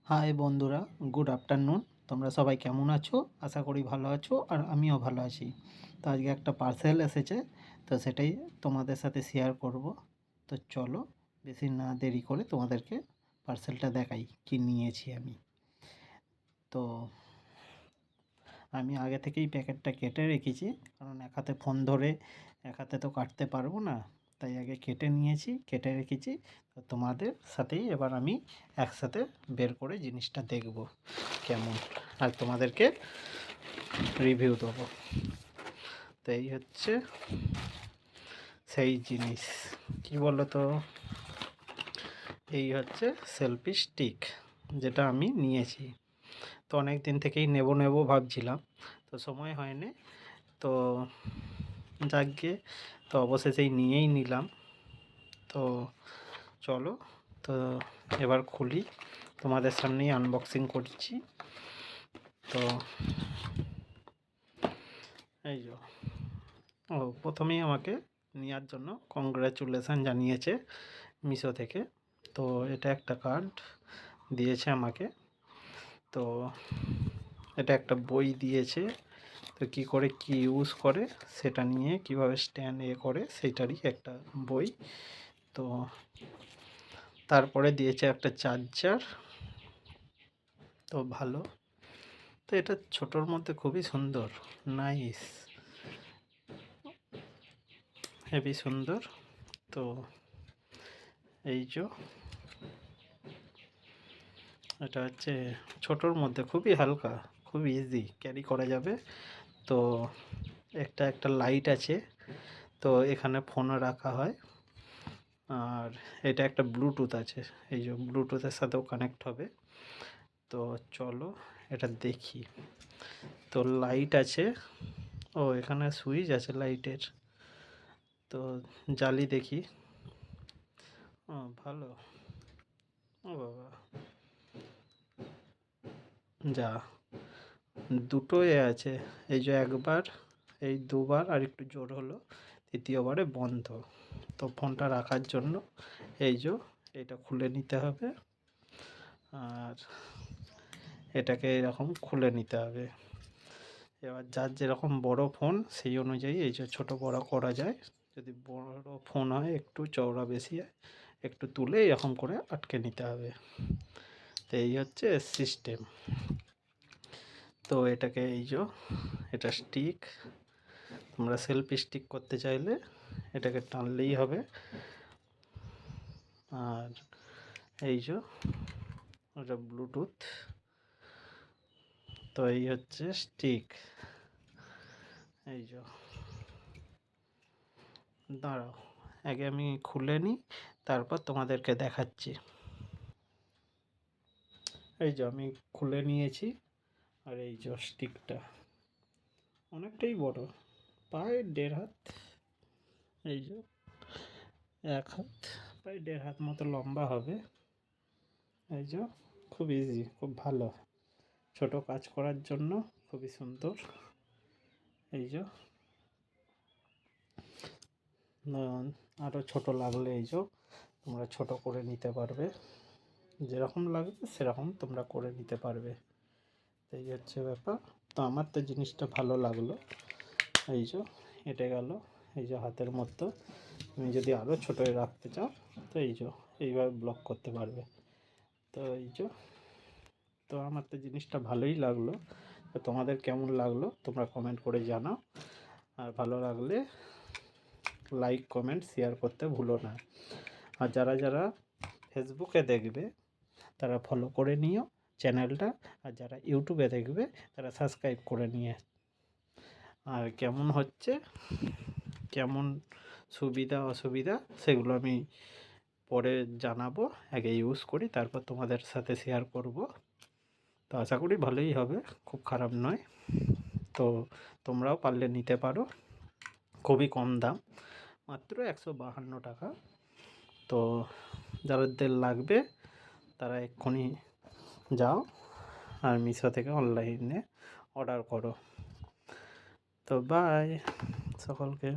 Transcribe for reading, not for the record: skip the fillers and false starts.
High বন্ধুরা, good afternoon. তোমরা সবাই কেমন আছো? আশা করি ভালো আছো, আর আমিও ভালো আছি। তো আজকে একটা পার্সেল এসেছে, তো সেটাই তোমাদের সাথে শেয়ার করব। তো চলো, বেশি না দেরি করে তোমাদেরকে পার্সেলটা দেখাই কি নিয়েছি আমি। তো আমি আগে থেকেই প্যাকেটটা কেটে রেখেছি, কারণ এক হাতে ফোন ধরে এক হাতে তো কাটতে পারবো না, তাই আগে কেটে নিয়েছি, কেটে রেখেছি। তো তোমাদের সাথেই এবার আমি একসাথে বের করে জিনিসটা দেখব কেমন, আর তোমাদেরকে রিভিউ দেবো। তো এই হচ্ছে সেই জিনিস, কি বলো তো, এই হচ্ছে সেলফি স্টিক, যেটা আমি নিয়েছি। তো অনেক দিন থেকেই নেব নেব ভাবছিলাম, তো সময় হয়নি। তো যাকগে, তো অবশেষেই নিয়েই নিলাম। তো চলো, তো এবার খুলি, তোমাদের সামনেই আনবক্সিং করছি। তো এই যে, প্রথমেই আমাকে নেওয়ার জন্য কংগ্রাচুলেশান জানিয়েছে মিশো থেকে। তো এটা একটা কার্ড দিয়েছে আমাকে। তো এটা একটা বই দিয়েছে, তো কী করে কি ইউজ করে সেটা নিয়ে, কিভাবে স্ট্যান্ড করে সেটারই একটা বই। তো তারপরে দিয়েছে একটা চার্জার, তো ভালো। তো এটা ছোটোর মধ্যে খুবই সুন্দর, নাইস, হেভি সুন্দর। তো এই যে, এটা হচ্ছে ছোটোর মধ্যে খুবই হালকা, খুব ইজি ক্যারি করা যাবে। তো একটা লাইট আছে, তো এখানে ফোনও রাখা হয়। আর এটা একটা ব্লুটুথ আছে, এই যে ব্লুটুথের সাথেও কানেক্ট হবে। তো চলো এটা দেখি। তো লাইট আছে, ও এখানে সুইচ আছে লাইটের। তো জ্বালি দেখি। ও ভালো, ও বাবা, যা দুটো আছে, এই যে একবার, এই দুবার, আর একটু জোর হলো, তৃতীয়বারে বন্ধ। তো ফোনটা রাখার জন্য এই যে এটা খুলে নিতে হবে, আর এটাকে এরকম খুলে নিতে হবে। এবার যার যেরকম বড় ফোন সেই অনুযায়ী এই যে ছোটো বড় করা যায়। যদি বড় ফোন হয়, একটু চওড়া বেশি হয়, একটু তুলে এরকম করে আটকে নিতে হবে। তো এই হচ্ছে সিস্টেম। তো এটাকে এই যে, এটা স্টিক, তোমরা সেলফি স্টিক করতে চাইলে এটাকে টানলেই হবে। আর এই যে, ওটা ব্লুটুথ। তো এই হচ্ছে স্টিক, এই যে, দাঁড়াও আগে আমি খুলে নিই, তারপর তোমাদেরকে দেখাচ্ছি। এই যে আমি খুলে নিয়েছি, আর এই যে স্টিকটা অনেকটাই বড়, প্রায় 1.5 হাত, এই যে 1 হাত, প্রায় 1.5 হাত মতো লম্বা হবে। এই যে, খুব ইজি, খুব ভালো ছোট কাজ করার জন্য, খুবই সুন্দর। এই যে, আরও ছোট লাগলে এই যে তোমরা ছোট করে নিতে পারবে, যেরকম লাগবে সেরকম তোমরা করে নিতে পারবে। এই হচ্ছে ব্যাপার। তো আমার তো জিনিসটা ভালো লাগলো। এই যে এটা গেল, এই যে হাতের মধ্যে, তুমি যদি আরও ছোটোয় রাখতে চাও তো এই যে এইভাবে ব্লক করতে পারবে। তো এই যে, তো আমার তো জিনিসটা ভালোই লাগলো। তো তোমাদের কেমন লাগলো তোমরা কমেন্ট করে জানাও, আর ভালো লাগলে লাইক কমেন্ট শেয়ার করতে ভুলো না। আর যারা যারা ফেসবুকে দেখবে তারা ফলো করে নিও চ্যানেলটা, আর যারা ইউটিউবে দেখবে তারা সাবস্ক্রাইব করে নিয়ে। আর কেমন হচ্ছে, কেমন সুবিধা অসুবিধা সেগুলো আমি পরে জানাবো, আগে ইউজ করি তারপর তোমাদের সাথে শেয়ার করব। তো আশা করি ভালোই হবে, খুব খারাপ নয়। তো তোমরাও পারলে নিতে পারো, খুবই কম দাম, মাত্র 152 টাকা। তো যাদের লাগবে তারা এক্ষুনি যাও আর মিশো থেকে অনলাইনে অর্ডার করো। তো বাই সকলকে।